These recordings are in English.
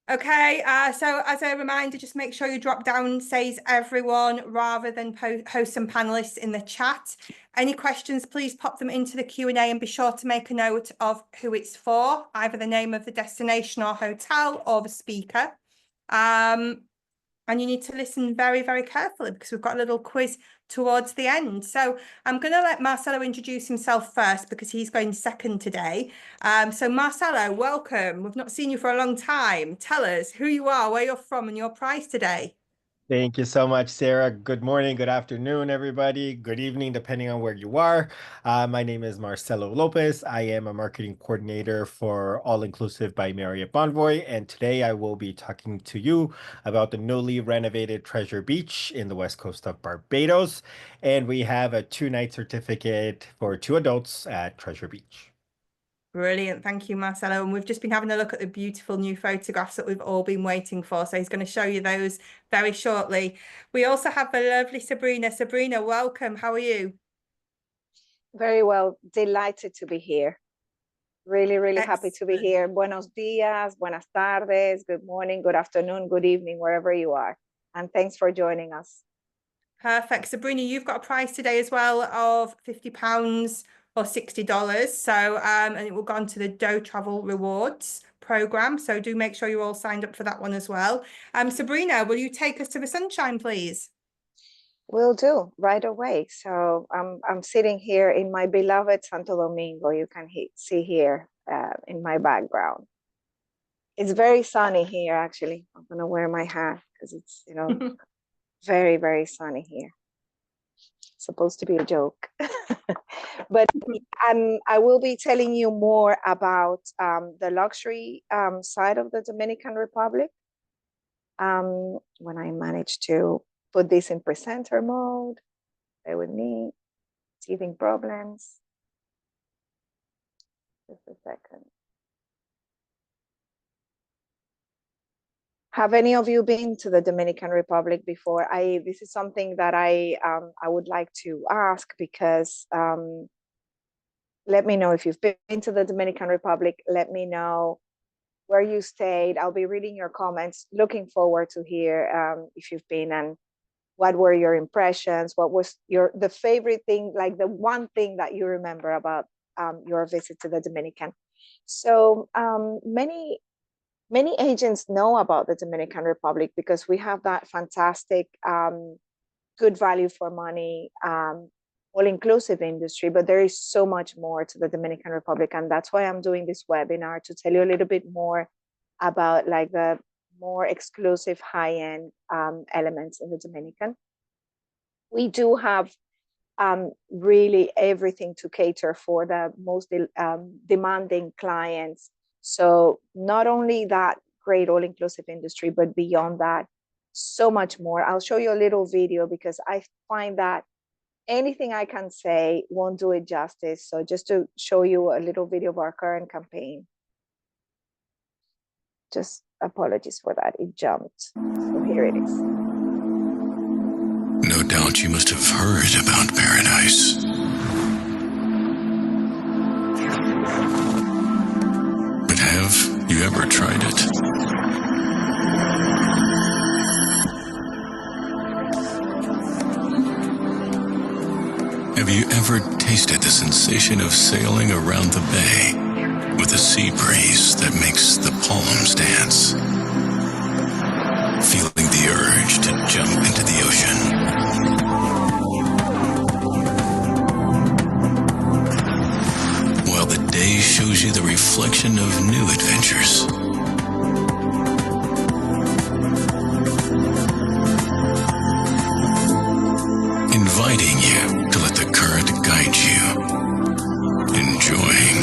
Okay, so as a reminder, just make sure you drop down says everyone rather than hosts and panelists in the chat. Any questions, please pop them into the Q&A and be sure to make a note of who it's for, either the name of the destination or hotel or the speaker. And you need to listen very, very carefully because we've got a little quiz towards the end. So I'm going to let Marcelo introduce himself first because he's going second today. So Marcelo, welcome. We've not seen you for a long time. Tell us who you are, where you're from, and your prize today. Thank you so much, Sarah. Good morning, good afternoon, everybody. Good evening, depending on where you are. My name is Marcelo Lopez. I am a marketing coordinator for All Inclusive by Marriott Bonvoy, and today I will be talking to you about the newly renovated Treasure Beach in the west coast of Barbados. And we have a 2-night certificate for 2 adults at Treasure Beach. Brilliant. Thank you, Marcelo. And we've just been having a look at the beautiful new photographs that we've all been waiting for. So he's going to show you those very shortly. We also have the lovely Sabrina. Sabrina, welcome. How are you? Very well. Delighted to be here. Really, really happy to be Excellent. here. Buenos dias, buenas tardes, good morning, good afternoon, good evening, wherever you are. And thanks for joining us. Perfect. Sabrina, you've got a prize today as well of £50 or $60. So, and it will go on to the Doe Travel Rewards program. So do make sure you're all signed up for that one as well. Sabrina, will you take us to the sunshine, please? Will do right away. So I'm sitting here in my beloved Santo Domingo. You can see here in my background. It's very sunny here, actually. I'm going to wear my hat because it's, very, very sunny here. Supposed to be a joke. But I will be telling you more about the luxury side of the Dominican Republic when I manage to put this in presenter mode. Bear with me. Teething problems. Just a second. Have any of you been to the Dominican Republic before? This is something that I would like to ask because let me know if you've been to the Dominican Republic. Let me know where you stayed. I'll be reading your comments. Looking forward to hear if you've been and what were your impressions. What was the favorite thing, like the one thing that you remember about your visit to the Dominican? So many agents know about the Dominican Republic because we have that fantastic, good value for money, all-inclusive industry, but there is so much more to the Dominican Republic. And that's why I'm doing this webinar, to tell you a little bit more about like the more exclusive high-end elements in the Dominican. We do have really everything to cater for the most demanding clients. So not only that great all-inclusive industry, but beyond that, so much more. I'll show you a little video because I find that anything I can say won't do it justice. So just to show you a little video of our current campaign. Just apologies for that, it jumped. So here it is. No doubt you must have heard about paradise. But have you ever tried it? Have you ever tasted the sensation of sailing around the bay with a sea breeze that makes the palms dance? Feeling the urge to jump into the ocean. While the day shows you the reflection of new adventures. Inviting you to let the current guide you. Enjoying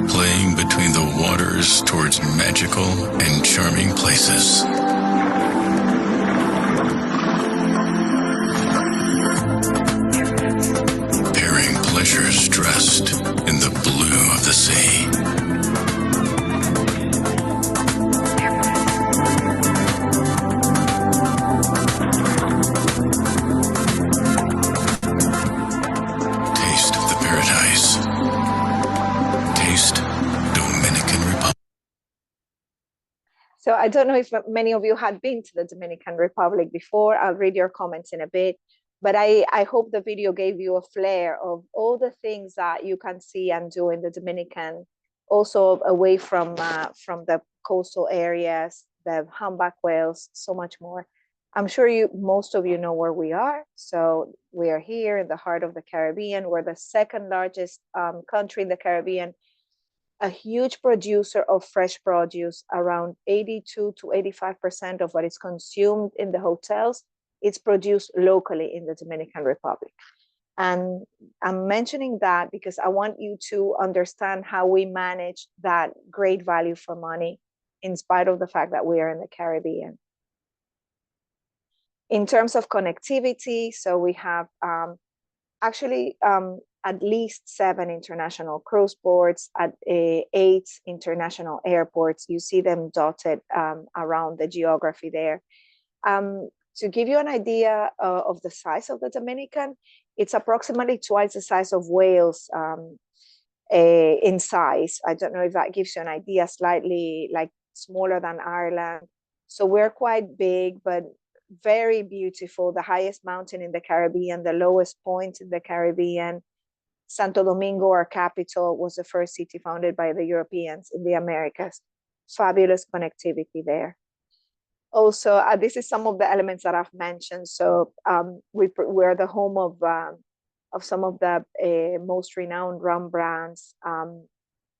playing between the waters towards magical and charming places. Pairing pleasures dressed in the blue of the sea. Taste the paradise. Taste Dominican Republic. So I don't know if many of you had been to the Dominican Republic before. I'll read your comments in a bit, but I hope the video gave you a flair of all the things that you can see and do in the Dominican, also away from the coastal areas, the humpback whales, so much more. I'm sure most of you know where we are. So we are here in the heart of the Caribbean. We're the second largest country in the Caribbean, a huge producer of fresh produce. Around 82 to 85% of what is consumed in the hotels, it's produced locally in the Dominican Republic. And I'm mentioning that because I want you to understand how we manage that great value for money in spite of the fact that we are in the Caribbean. In terms of connectivity, so we have actually at least 7 international cruise ports, at 8 international airports. You see them dotted around the geography there. To give you an idea of the size of the Dominican, it's approximately twice the size of Wales in size. I don't know if that gives you an idea, slightly like smaller than Ireland. So we're quite big, but very beautiful. The highest mountain in the Caribbean, the lowest point in the Caribbean. Santo Domingo, our capital, was the first city founded by the Europeans in the Americas. Fabulous connectivity there. Also, this is some of the elements that I've mentioned. So we're the home of some of the most renowned rum brands.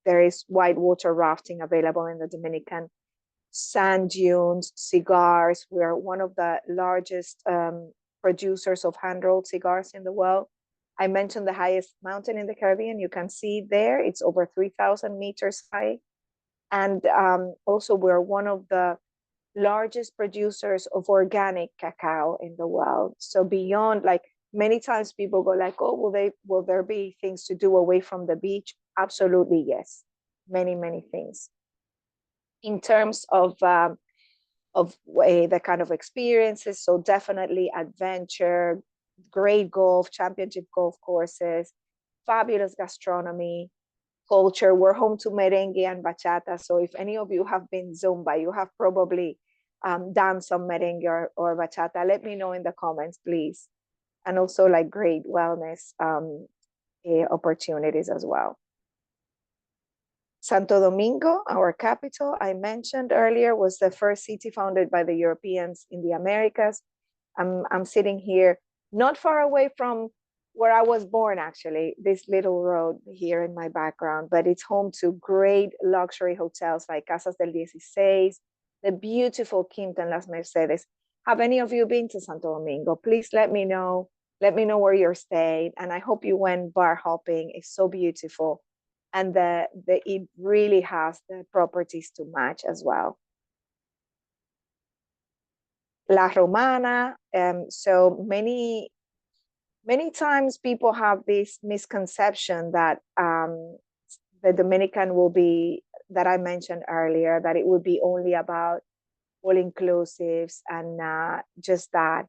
There is whitewater rafting available in the Dominican. Sand dunes, cigars. We're one of the largest producers of hand-rolled cigars in the world. I mentioned the highest mountain in the Caribbean. You can see there, it's over 3,000 meters high. And also we're one of the largest producers of organic cacao in the world. So beyond, like, many times people go like, oh, will there be things to do away from the beach? Absolutely, yes. Many, many things. In terms of the kind of experiences, so definitely adventure, great golf, championship golf courses, fabulous gastronomy, culture. We're home to merengue and bachata. So if any of you have been Zumba, you have probably done some merengue or bachata. Let me know in the comments, please. And also like great wellness opportunities as well. Santo Domingo, our capital, I mentioned earlier, was the first city founded by the Europeans in the Americas. I'm sitting here not far away from where I was born, actually, this little road here in my background, but it's home to great luxury hotels like Casas del 16, the beautiful Quinta Las Mercedes. Have any of you been to Santo Domingo? Please let me know. Let me know where you're staying. And I hope you went bar hopping. It's so beautiful. And it really has the properties to match as well. La Romana. So many times people have this misconception that the Dominican will be, that I mentioned earlier, that it would be only about all inclusives and just that,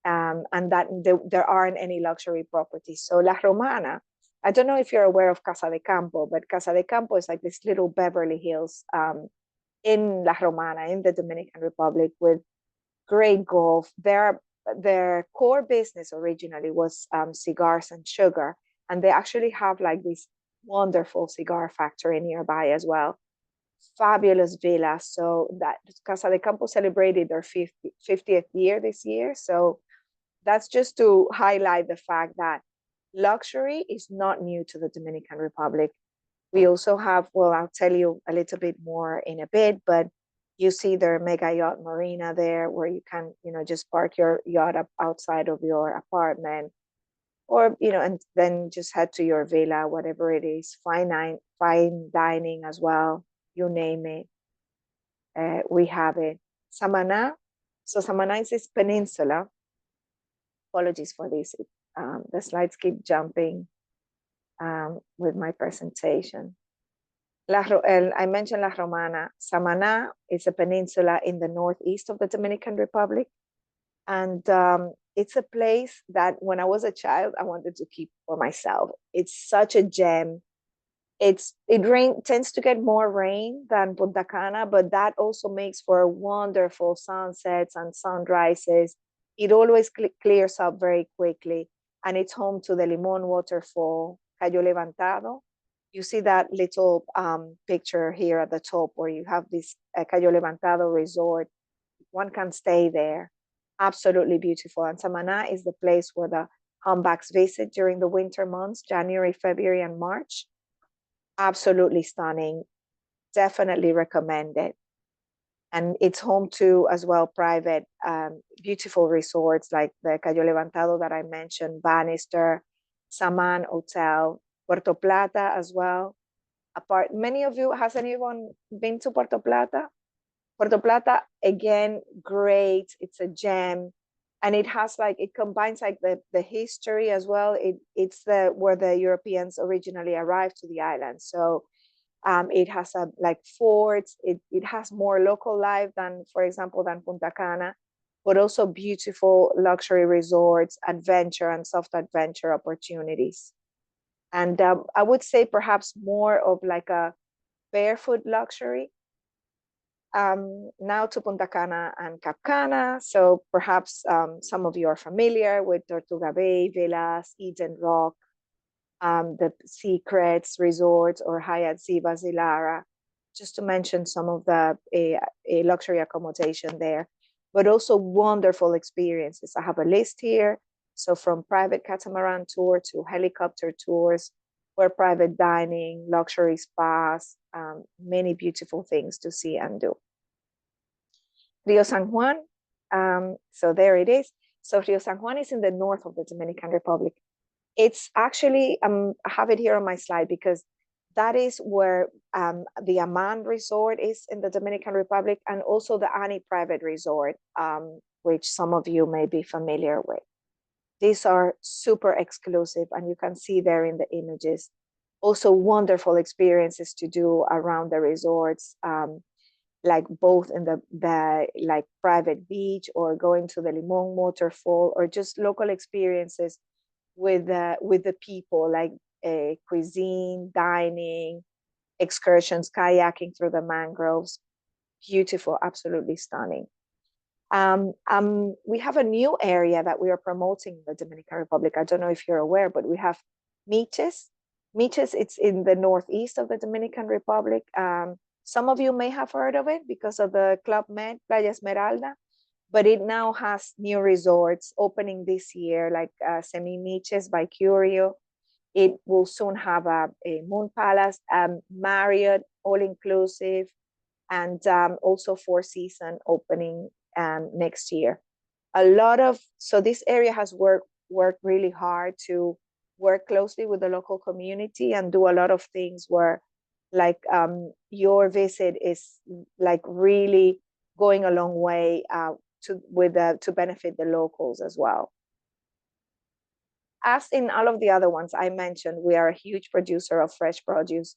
and that there aren't any luxury properties. So La Romana, I don't know if you're aware of Casa de Campo, but Casa de Campo is like this little Beverly Hills in La Romana, in the Dominican Republic, with great golf. Their core business originally was cigars and sugar, and they actually have like this wonderful cigar factory nearby as well. Fabulous villas. So that Casa de Campo celebrated their 50th year this year. So that's just to highlight the fact that luxury is not new to the Dominican Republic. We also have, well, I'll tell you a little bit more in a bit, but you see their mega yacht marina there, where you can, just park your yacht up outside of your apartment, or, and then just head to your villa, whatever it is. Fine dining as well, you name it. We have it. Samaná. So Samaná is this peninsula. Apologies for this. The slides keep jumping with my presentation. I mentioned La Romana. Samaná is a peninsula in the northeast of the Dominican Republic. And it's a place that when I was a child, I wanted to keep for myself. It's such a gem. tends to get more rain than Punta Cana, but that also makes for wonderful sunsets and sunrises. It always clears up very quickly, and it's home to the Limón waterfall, Cayo Levantado. You see that little picture here at the top where you have this Cayo Levantado resort. One can stay there. Absolutely beautiful. And Samaná is the place where the humpbacks visit during the winter months, January, February, and March. Absolutely stunning. Definitely recommend it. And it's home to as well private beautiful resorts like the Cayo Levantado that I mentioned, Bannister, Saman Hotel, Puerto Plata as well. Many of you, has anyone been to Puerto Plata? Puerto Plata, again, great. It's a gem. And it has it combines the history as well. It's where the Europeans originally arrived to the island. So it has forts. It has more local life than, for example, than Punta Cana, but also beautiful luxury resorts, adventure and soft adventure opportunities. And I would say perhaps more of a barefoot luxury. Now to Punta Cana and Cap Cana. So perhaps some of you are familiar with Tortuga Bay, Villas, Eden Rock, the Secrets Resorts, or Hyatt Ziva Zilara, just to mention some of the luxury accommodation there, but also wonderful experiences. I have a list here. So from private catamaran tour to helicopter tours, or private dining, luxury spas, many beautiful things to see and do. Rio San Juan, so there it is. So Rio San Juan is in the north of the Dominican Republic. It's actually, I have it here on my slide because that is where the Aman Resort is in the Dominican Republic, and also the Ani Private Resort, which some of you may be familiar with. These are super exclusive, and you can see there in the images. Also wonderful experiences to do around the resorts, both in the private beach, or going to the Limón waterfall, or just local experiences with the people, cuisine, dining, excursions, kayaking through the mangroves. Beautiful, absolutely stunning. We have a new area that we are promoting in the Dominican Republic. I don't know if you're aware, but we have Miches. Miches, it's in the northeast of the Dominican Republic. Some of you may have heard of it because of the Club Med, Playa Esmeralda, but it now has new resorts opening this year, like Semi Miches by Curio. It will soon have a Moon Palace, Marriott, all-inclusive, and also Four Seasons opening next year. So this area has worked really hard to work closely with the local community and do a lot of things where your visit is really going a long way to benefit the locals as well. As in all of the other ones I mentioned, we are a huge producer of fresh produce.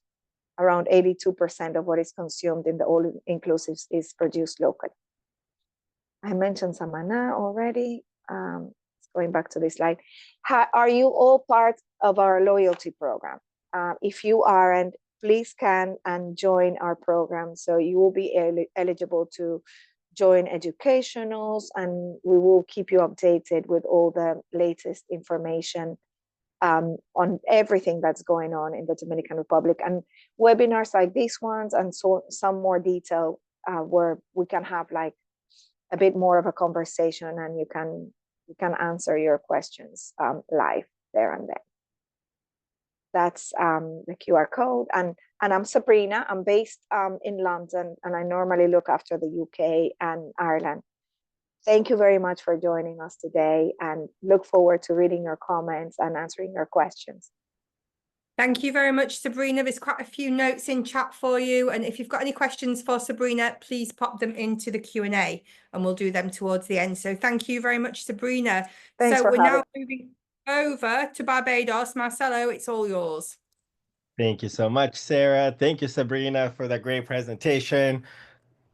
Around 82% of what is consumed in the all-inclusives is produced locally. I mentioned Samaná already. Going back to this slide. Are you all part of our loyalty program? If you aren't, please scan and join our program. So you will be eligible to join educationals, and we will keep you updated with all the latest information on everything that's going on in the Dominican Republic, and webinars like these ones, and so some more detail where we can have a bit more of a conversation, and you can answer your questions live there and then. That's the QR code. And I'm Sabrina. I'm based in London, and I normally look after the UK and Ireland. Thank you very much for joining us today, and look forward to reading your comments and answering your questions. Thank you very much, Sabrina. There's quite a few notes in chat for you. And if you've got any questions for Sabrina, please pop them into the Q&A and we'll do them towards the end. So thank you very much, Sabrina. Thanks so for we're having now moving over to Barbados. Marcelo, it's all yours. Thank you so much, Sarah. Thank you, Sabrina, for that great presentation.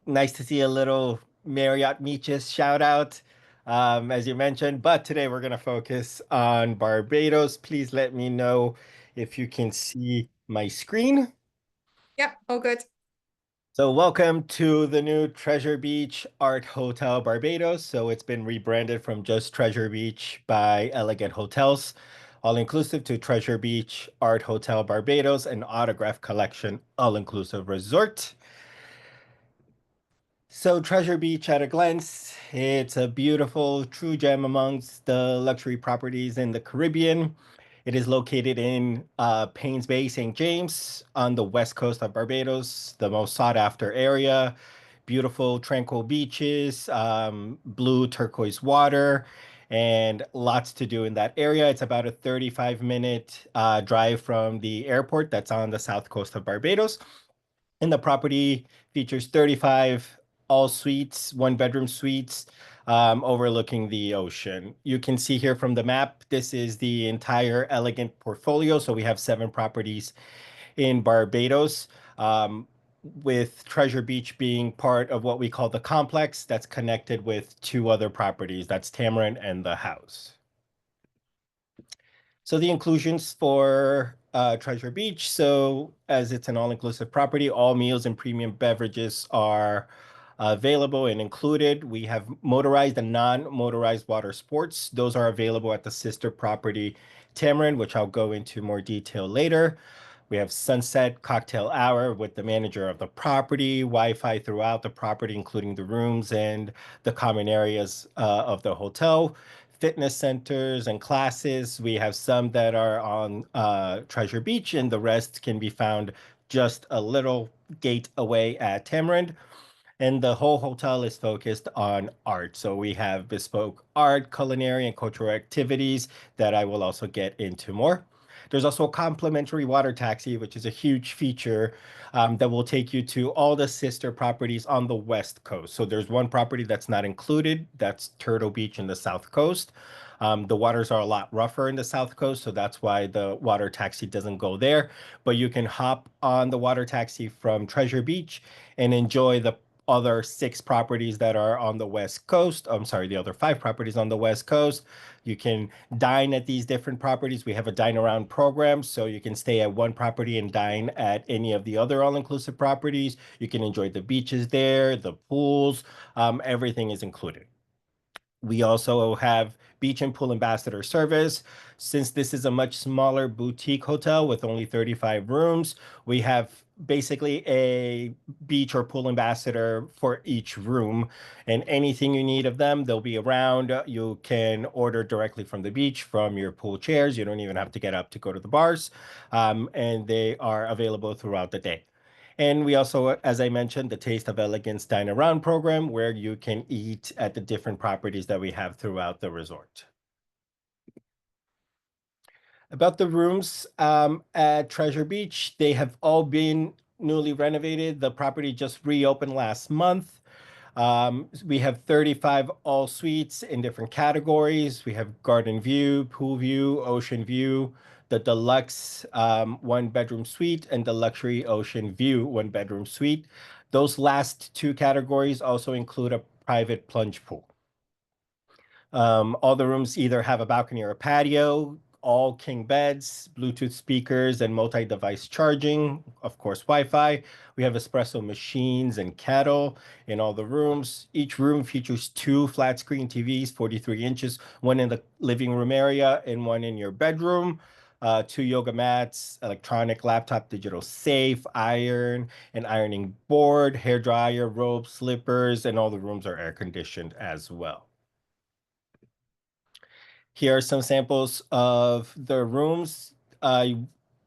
Nice to see a little Marriott Miches shout out, as you mentioned. But today we're going to focus on Barbados. Please let me know if you can see my screen. Yep, all good. So welcome to the new Treasure Beach Art Hotel Barbados. So it's been rebranded from just Treasure Beach by Elegant Hotels, all-inclusive, to Treasure Beach Art Hotel Barbados, an autograph collection all-inclusive resort. So Treasure Beach at a glance, it's a beautiful true gem amongst the luxury properties in the Caribbean. It is located in Paynes Bay, St. James, on the west coast of Barbados, the most sought after area. Beautiful, tranquil beaches, blue turquoise water, and lots to do in that area. It's about a 35-minute drive from the airport that's on the south coast of Barbados. And the property features 35 all suites, one-bedroom suites, overlooking the ocean. You can see here from the map, this is the entire Elegant portfolio. So we have 7 properties in Barbados, with Treasure Beach being part of what we call the complex that's connected with 2 other properties. That's Tamarind and the House. So the inclusions for Treasure Beach. So as it's an all-inclusive property, all meals and premium beverages are available and included. We have motorized and non-motorized water sports. Those are available at the sister property, Tamarind, which I'll go into more detail later. We have sunset cocktail hour with the manager of the property, Wi-Fi throughout the property, including the rooms and the common areas of the hotel. Fitness centers and classes. We have some that are on Treasure Beach, and the rest can be found just a little gate away at Tamarind. And the whole hotel is focused on art. So we have bespoke art, culinary, and cultural activities that I will also get into more. There's also a complimentary water taxi, which is a huge feature that will take you to all the sister properties on the west coast. So there's one property that's not included. That's Turtle Beach in the south coast. The waters are a lot rougher in the south coast, so that's why the water taxi doesn't go there. But you can hop on the water taxi from Treasure Beach and enjoy the other 6 properties that are on the west coast. I'm sorry, the other 5 properties on the west coast. You can dine at these different properties. We have a dine around program, so you can stay at one property and dine at any of the other all-inclusive properties. You can enjoy the beaches there, the pools, everything is included. We also have beach and pool ambassador service. Since this is a much smaller boutique hotel with only 35 rooms, we have basically a beach or pool ambassador for each room, and anything you need of them, they'll be around. You can order directly from the beach, from your pool chairs. You don't even have to get up to go to the bars, and they are available throughout the day. And we also, as I mentioned, the Taste of Elegance Dine Around program, where you can eat at the different properties that we have throughout the resort. About the rooms at Treasure Beach, they have all been newly renovated. The property just reopened last month. We have 35 all suites in different categories. We have garden view, pool view, ocean view, the deluxe 1-bedroom suite, and the luxury ocean view 1-bedroom suite. Those last 2 categories also include a private plunge pool. All the rooms either have a balcony or a patio, all king beds, Bluetooth speakers, and multi-device charging, of course, Wi-Fi. We have espresso machines and kettle in all the rooms. Each room features 2 flat screen TVs, 43 inches, one in the living room area and one in your bedroom. 2 yoga mats, electronic laptop, digital safe, iron, an ironing board, hair dryer, robe, slippers, and all the rooms are air conditioned as well. Here are some samples of the rooms. I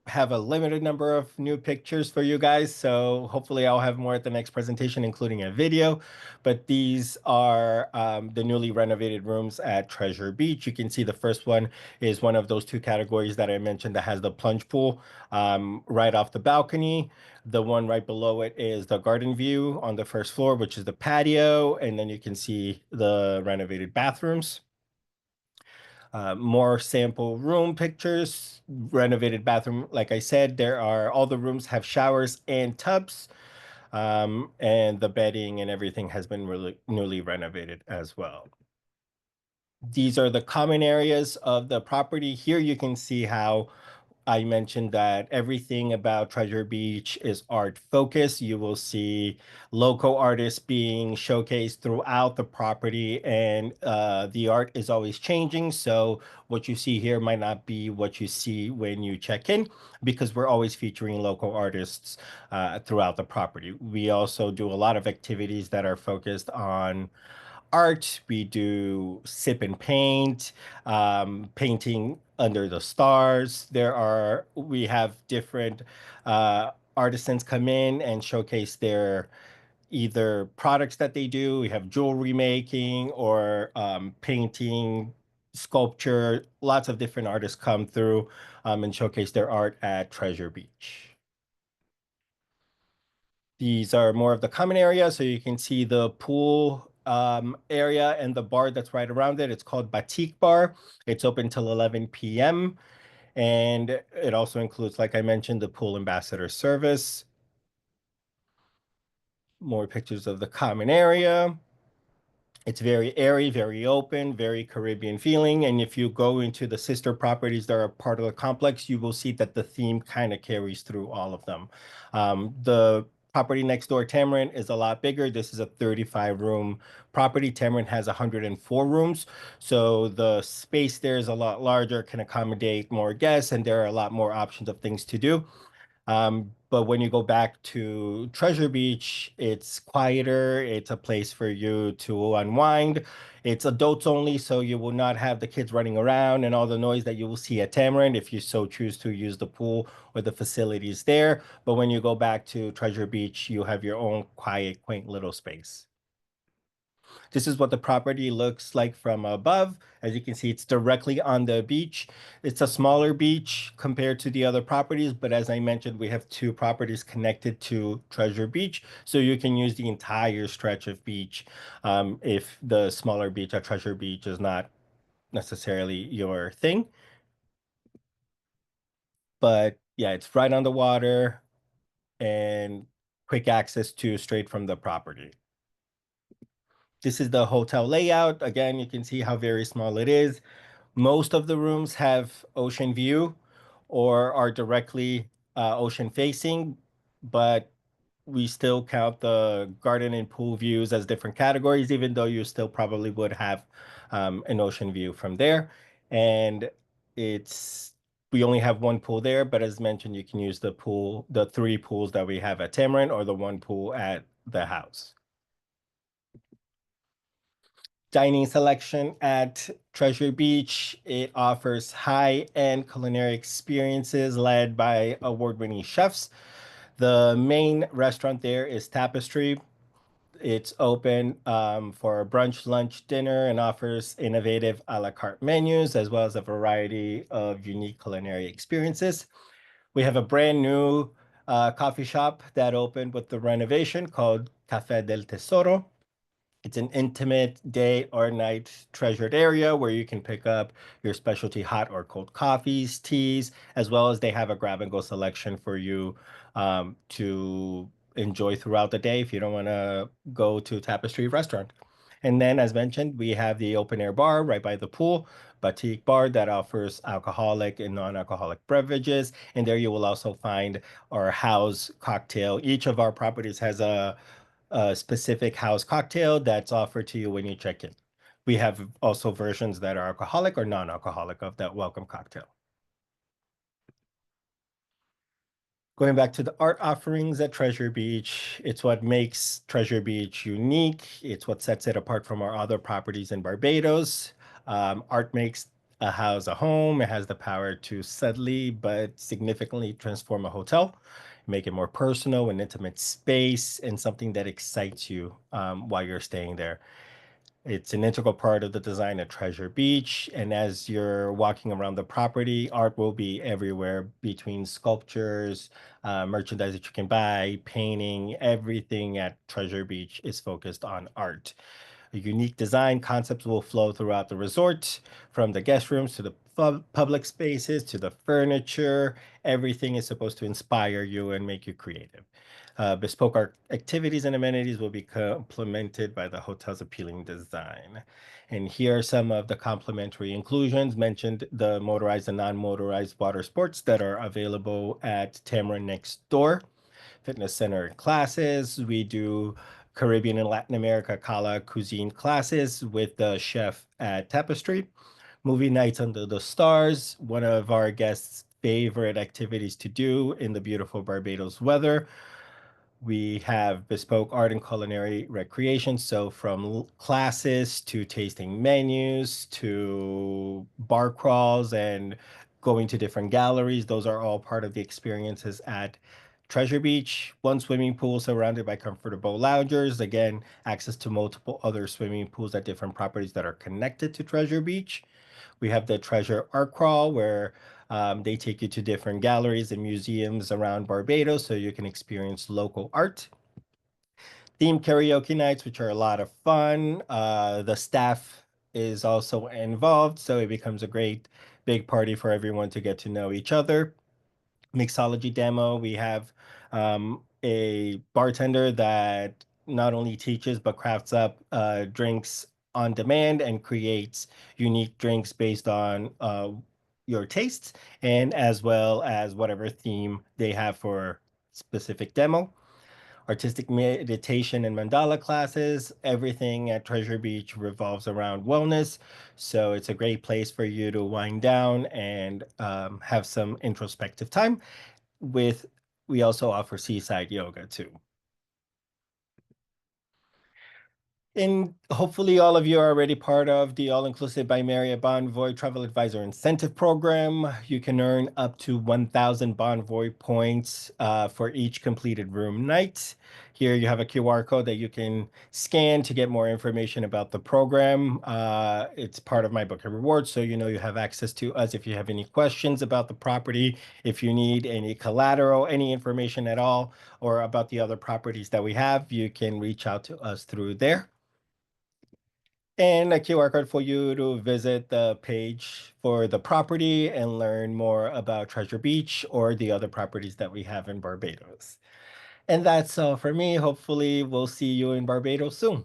have a limited number of new pictures for you guys, so hopefully I'll have more at the next presentation, including a video. But these are the newly renovated rooms at Treasure Beach. You can see the first one is one of those 2 categories that I mentioned that has the plunge pool right off the balcony. The one right below it is the garden view on the first floor, which is the patio, and then you can see the renovated bathrooms. More sample room pictures, renovated bathroom. Like I said, all the rooms have showers and tubs, and the bedding and everything has been really newly renovated as well. These are the common areas of the property. Here you can see how I mentioned that everything about Treasure Beach is art focused. You will see local artists being showcased throughout the property, and the art is always changing. So what you see here might not be what you see when you check in, because we're always featuring local artists throughout the property. We also do a lot of activities that are focused on art. We do sip and paint, painting under the stars. We have different artisans come in and showcase their either products that they do. We have jewelry making or painting, sculpture. Lots of different artists come through and showcase their art at Treasure Beach. These are more of the common area, so you can see the pool area and the bar that's right around it. It's called Batik Bar. It's open till 11 p.m. And it also includes, like I mentioned, the pool ambassador service. More pictures of the common area. It's very airy, very open, very Caribbean feeling. And if you go into the sister properties that are part of the complex, you will see that the theme kind of carries through all of them. The property next door, Tamarind, is a lot bigger. This is a 35-room property. Tamarind has 104 rooms. So the space there is a lot larger, can accommodate more guests, and there are a lot more options of things to do. But when you go back to Treasure Beach, it's quieter. It's a place for you to unwind. It's adults only, so you will not have the kids running around and all the noise that you will see at Tamarind if you so choose to use the pool or the facilities there. But when you go back to Treasure Beach, you have your own quiet, quaint little space. This is what the property looks like from above. As you can see, it's directly on the beach. It's a smaller beach compared to the other properties, but as I mentioned, we have two properties connected to Treasure Beach, so you can use the entire stretch of beach if the smaller beach at Treasure Beach is not necessarily your thing. But yeah, it's right on the water and quick access to straight from the property. This is the hotel layout. Again, you can see how very small it is. Most of the rooms have ocean view or are directly ocean facing, but we still count the garden and pool views as different categories, even though you still probably would have an ocean view from there. And we only have one pool there, but as mentioned, you can use the 3 pools that we have at Tamarind or the 1 pool at the house. Dining selection at Treasure Beach. It offers high-end culinary experiences led by award-winning chefs. The main restaurant there is Tapestry. It's open for brunch, lunch, dinner, and offers innovative a la carte menus, as well as a variety of unique culinary experiences. We have a brand new coffee shop that opened with the renovation called Café del Tesoro. It's an intimate day or night treasured area where you can pick up your specialty hot or cold coffees, teas, as well as they have a grab and go selection for you to enjoy throughout the day if you don't want to go to Tapestry Restaurant. And then, as mentioned, we have the open air bar right by the pool, Batik Bar, that offers alcoholic and non-alcoholic beverages. And there you will also find our house cocktail. Each of our properties has a specific house cocktail that's offered to you when you check in. We have also versions that are alcoholic or non-alcoholic of that welcome cocktail. Going back to the art offerings at Treasure Beach, it's what makes Treasure Beach unique. It's what sets it apart from our other properties in Barbados. Art makes a house a home. It has the power to subtly but significantly transform a hotel, make it more personal and intimate space, and something that excites you while you're staying there. It's an integral part of the design at Treasure Beach. And as you're walking around the property, art will be everywhere between sculptures, merchandise that you can buy, painting. Everything at Treasure Beach is focused on art. A unique design concepts will flow throughout the resort, from the guest rooms to the public spaces to the furniture. Everything is supposed to inspire you and make you creative. Bespoke art activities and amenities will be complemented by the hotel's appealing design. And here are some of the complementary inclusions mentioned: the motorized and non-motorized water sports that are available at Tamarind next door, fitness center classes. We do Caribbean and Latin America Kala cuisine classes with the chef at Tapestry. Movie nights under the stars, one of our guests' favorite activities to do in the beautiful Barbados weather. We have bespoke art and culinary recreation. So from classes to tasting menus to bar crawls and going to different galleries, those are all part of the experiences at Treasure Beach. One swimming pool surrounded by comfortable loungers. Again, access to multiple other swimming pools at different properties that are connected to Treasure Beach. We have the Treasure Art Crawl, where they take you to different galleries and museums around Barbados so you can experience local art. Themed karaoke nights, which are a lot of fun. The staff is also involved, so it becomes a great big party for everyone to get to know each other. Mixology demo, we have a bartender that not only teaches but crafts up drinks on demand and creates unique drinks based on your tastes, and as well as whatever theme they have for specific demo. Artistic meditation and mandala classes. Everything at Treasure Beach revolves around wellness. So it's a great place for you to wind down and have some introspective time. We also offer seaside yoga too. And hopefully all of you are already part of the All-Inclusive by Marriott Bonvoy Travel Advisor Incentive Program. You can earn up to 1,000 Bonvoy points for each completed room night. Here you have a QR code that you can scan to get more information about the program. It's part of my book and rewards, so you know you have access to us if you have any questions about the property, if you need any collateral, any information at all, or about the other properties that we have, you can reach out to us through there. And a QR code for you to visit the page for the property and learn more about Treasure Beach or the other properties that we have in Barbados. And that's all for me. Hopefully we'll see you in Barbados soon.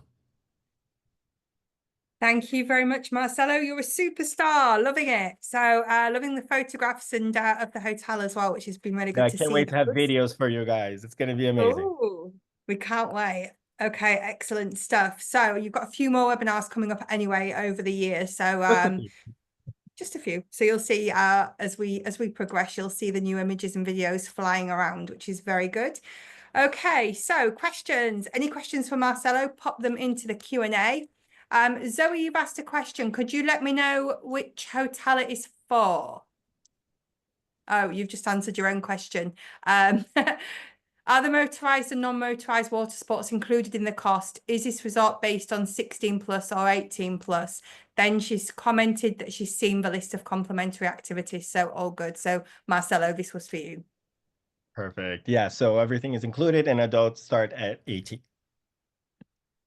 Thank you very much, Marcelo. You're a superstar. Loving it. So loving the photographs and of the hotel as well, which has been really good I to can't see. wait to have those. videos for you guys. It's going to be amazing. Oh, we can't wait. Okay, excellent stuff. So you've got a few more webinars coming up anyway over the year. So just a few. So you'll see as we progress, you'll see the new images and videos flying around, which is very good. Okay, so questions. Any questions for Marcelo? Pop them into the Q&A. Zoe, you've asked a question. Could you let me know which hotel it is for? Oh, you've just answered your own question. Are the motorized and non-motorized water sports included in the cost? Is this resort based on 16 plus or 18 plus? Then she's commented that she's seen the list of complementary activities. So all good. So Marcelo, this was for you. Perfect. Yeah, so everything is included and adults start at 18.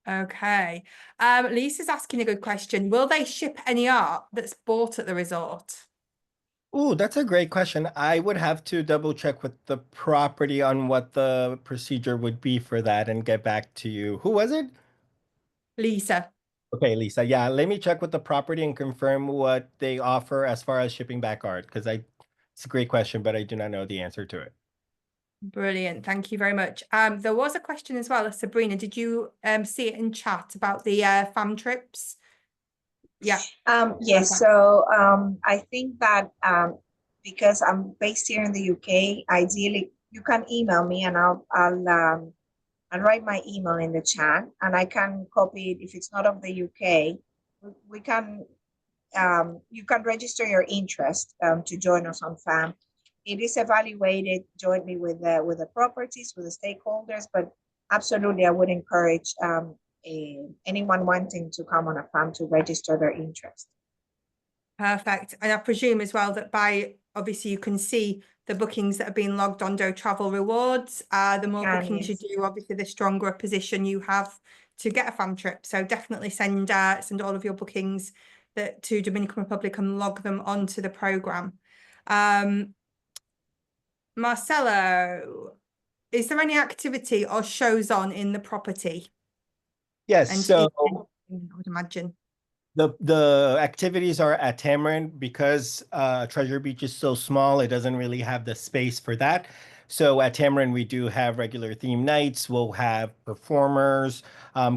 Okay. Lisa's asking a good question. Will they ship any art that's bought at the resort? Oh, that's a great question. I would have to double check with the property on what the procedure would be for that and get back to you. Who was it? Lisa. Okay, Lisa. Yeah, let me check with the property and confirm what they offer as far as shipping back art, because it's a great question, but I do not know the answer to it. Brilliant. Thank you very much. There was a question as well, Sabrina. Did you see it in chat about the fam trips? Yeah. Yes. So I think that because I'm based here in the UK, ideally you can email me and I'll write my email in the chat and I can copy it. If it's not of the UK, we can you can register your interest to join us on FAM. It is evaluated jointly with the properties, with the stakeholders, but absolutely I would encourage anyone wanting to come on a FAM to register their interest. Perfect. And I presume as well that by obviously you can see the bookings that have been logged on Do Travel Rewards. The more bookings you do, obviously the stronger a position you have to get a FAM trip. So definitely send all of your bookings that to Dominican Republic and log them onto the program. Marcelo, is there any activity or shows on in the property? Yes, And so I would imagine. the activities are at Tamarind because Treasure Beach is so small, it doesn't really have the space for that. So at Tamarind, we do have regular theme nights. We'll have performers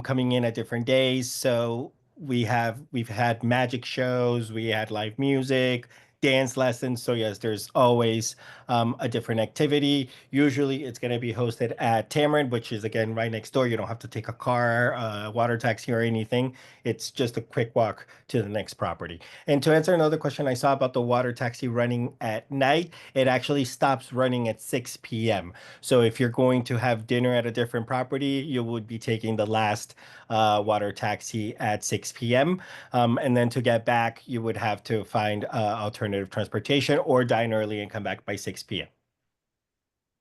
coming in at different days. So we've had magic shows, we had live music, dance lessons. So yes, there's always a different activity. Usually it's going to be hosted at Tamarind, which is again right next door. You don't have to take a car, water taxi or anything. It's just a quick walk to the next property. And to answer another question I saw about the water taxi running at night, it actually stops running at 6 p.m. So if you're going to have dinner at a different property, you would be taking the last water taxi at 6 p.m. And then to get back, you would have to find alternative transportation or dine early and come back by 6 p.m.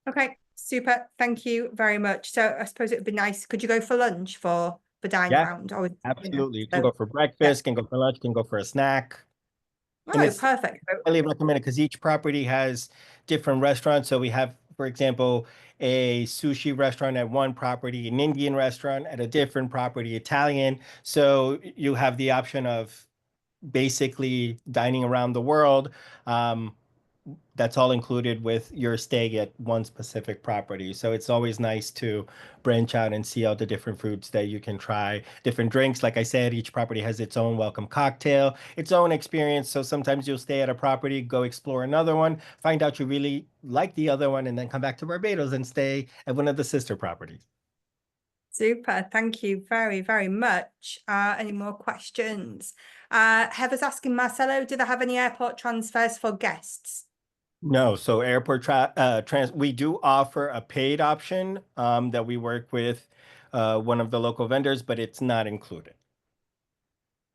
Okay, super. Thank you very much. So I suppose it would be nice. Could you go for lunch for dine Yeah, around or absolutely. You can So, go for breakfast, can go for lunch, can go for a snack. And oh, it's perfect. highly recommended because each property has different restaurants. So we have, for example, a sushi restaurant at one property, an Indian restaurant at a different property, Italian. So you have the option of basically dining around the world. That's all included with your stay at one specific property. So it's always nice to branch out and see all the different foods that you can try, different drinks. Like I said, each property has its own welcome cocktail, its own experience. So sometimes you'll stay at a property, go explore another one, find out you really like the other one, and then come back to Barbados and stay at one of the sister properties. Super. Thank you very, very much. Any more questions? Heather's asking Marcelo, do they have any airport transfers for guests? No, so we do offer a paid option that we work with one of the local vendors, but it's not included.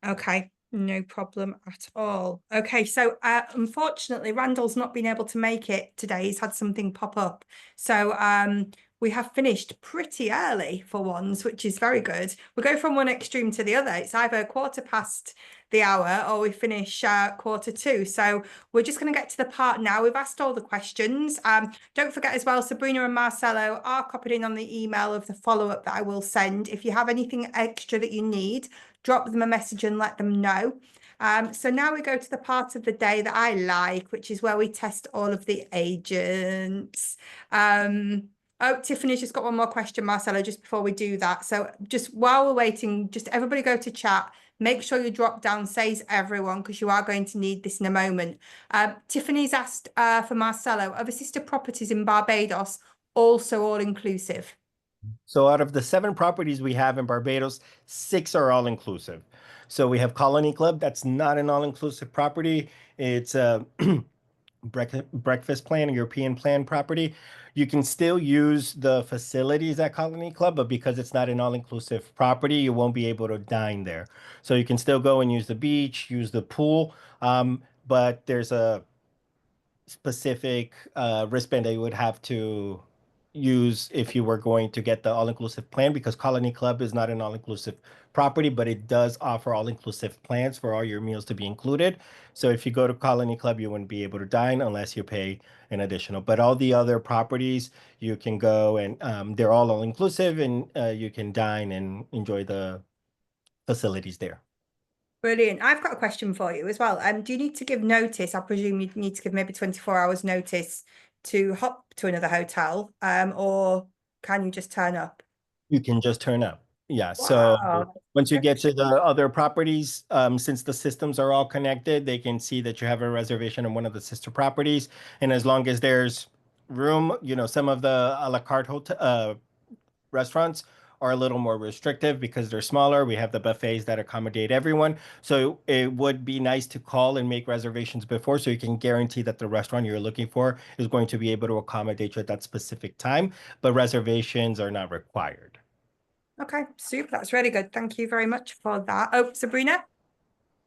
Okay, no problem at all. Okay, so unfortunately, Randall's not been able to make it today. He's had something pop up. So we have finished pretty early for once, which is very good. We go from one extreme to the other. It's either 1/4 past the hour or we finish 1/4 to. So we're just going to get to the part now. We've asked all the questions. Don't forget as well, Sabrina and Marcelo are copied in on the email of the follow-up that I will send. If you have anything extra that you need, drop them a message and let them know. So now we go to the part of the day that I like, which is where we test all of the agents. Oh, Tiffany's just got one more question, Marcelo, just before we do that. So just while we're waiting, just everybody go to chat. Make sure you drop down says everyone, because you are going to need this in a moment. Tiffany's asked for Marcelo, are the sister properties in Barbados also all inclusive? So out of the 7 properties we have in Barbados, 6 are all inclusive. So we have Colony Club, that's not an all-inclusive property. It's a breakfast plan, a European plan property. You can still use the facilities at Colony Club, but because it's not an all-inclusive property, you won't be able to dine there. So you can still go and use the beach, use the pool, but there's a specific wristband that you would have to use if you were going to get the all-inclusive plan, because Colony Club is not an all-inclusive property, but it does offer all-inclusive plans for all your meals to be included. So if you go to Colony Club, you wouldn't be able to dine unless you pay an additional. But all the other properties, you can go and they're all inclusive, and you can dine and enjoy the facilities there. Brilliant. I've got a question for you as well. Do you need to give notice? I presume you need to give maybe 24 hours notice to hop to another hotel, or can you just turn up? You can just turn up. Yeah. So Wow. once you get to the other properties, since the systems are all connected, they can see that you have a reservation on one of the sister properties. And as long as there's room, some of the a la carte restaurants are a little more restrictive because they're smaller. We have the buffets that accommodate everyone. So it would be nice to call and make reservations before, so you can guarantee that the restaurant you're looking for is going to be able to accommodate you at that specific time, but reservations are not required. Okay, super. That's really good. Thank you very much for that. Oh, Sabrina?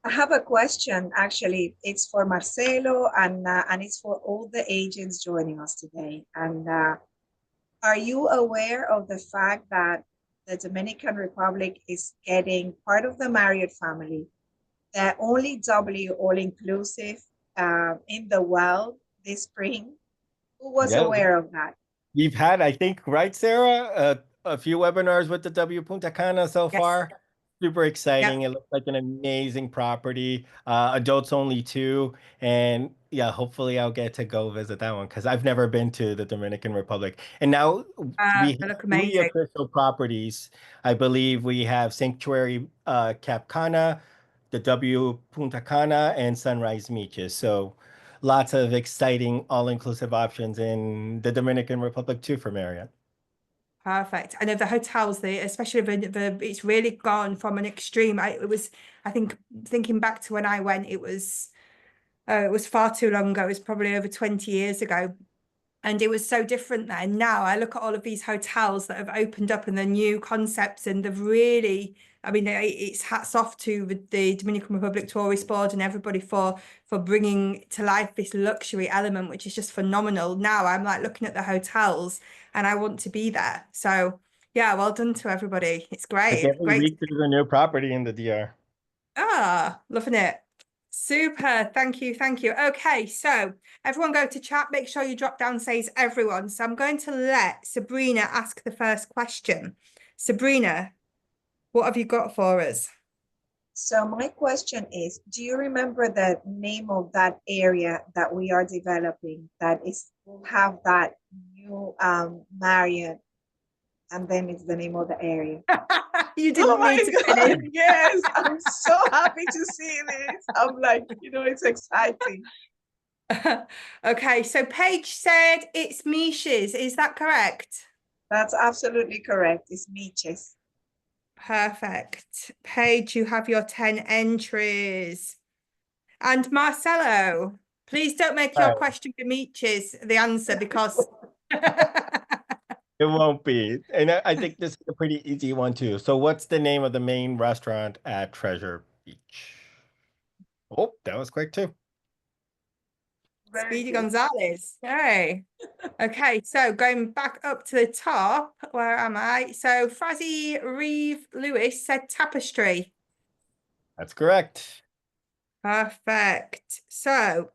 I have a question, actually. It's for Marcelo and it's for all the agents joining us today. And are you aware of the fact that the Dominican Republic is getting part of the Marriott family the only W all-inclusive in the world this spring. Who was Yeah, aware of that? we've had, I think, right, Sarah, a few webinars with the W Punta Cana so Yes. far. Super exciting. Yeah. It looks like an amazing property. Adults only too. And yeah, hopefully I'll get to go visit that one because I've never been to the Dominican Republic. And now we They have look 3 amazing. official properties. I believe we have Sanctuary Cap Cana, the W Punta Cana, and Sunrise Beaches. So lots of exciting all-inclusive options in the Dominican Republic too for Marriott. Perfect. I know the hotels, especially it's really gone from an extreme. I think thinking back to when I went, it was far too long ago. It was probably over 20 years ago. And it was so different then. Now I look at all of these hotels that have opened up and the new concepts, and they've really, I mean, it's hats off to the Dominican Republic Tourist Board and everybody for bringing to life this luxury element, which is just phenomenal. Now I'm like looking at the hotels and I want to be there. So yeah, well done to everybody. It's Like great. every week there's a new property in the DR. Loving it. Super. Thank you. Thank you. Okay, so everyone go to chat. Make sure you drop down says everyone. So I'm going to let Sabrina ask the first question. Sabrina, what have you got for us? So my question is, do you remember the name of that area that we are developing that will have that new Marriott, and then it's the name of the area? You didn't need to finish. Yes, I'm so happy to see this. I'm like, it's exciting. Okay, so Paige said it's Miches. Is that correct? That's absolutely correct. It's Beaches. Perfect. Paige, you have your 10 entries. And Marcelo, please don't make your Right. question for Miches the answer because It won't be. And I think this is a pretty easy one too. So what's the name of the main restaurant at Treasure Beach? Oh, that was quick too. Very Speedy good. Gonzalez. Hey. Okay, so going back up to the top, where am I? So Frazzy Reeve Lewis said tapestry. That's correct. Perfect. So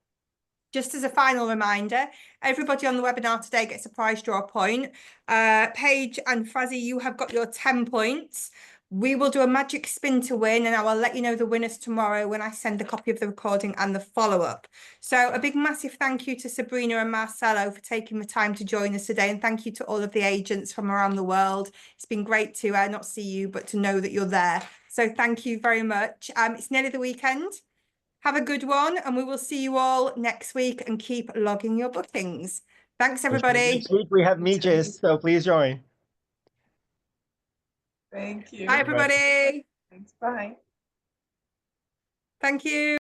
just as a final reminder, everybody on the webinar today gets a prize draw point. Paige and Frazzy, you have got your 10 points. We will do a magic spin to win, and I will let you know the winners tomorrow when I send a copy of the recording and the follow-up. So a big massive thank you to Sabrina and Marcelo for taking the time to join us today, and thank you to all of the agents from around the world. It's been great to not see you, but to know that you're there. So thank you very much. It's nearly the weekend. Have a good one, and we will see you all next week, and keep logging your bookings. Thanks, everybody. Next week we have Meaches, so please join. Thank you. Bye, everybody. Thanks. Bye. Thank you.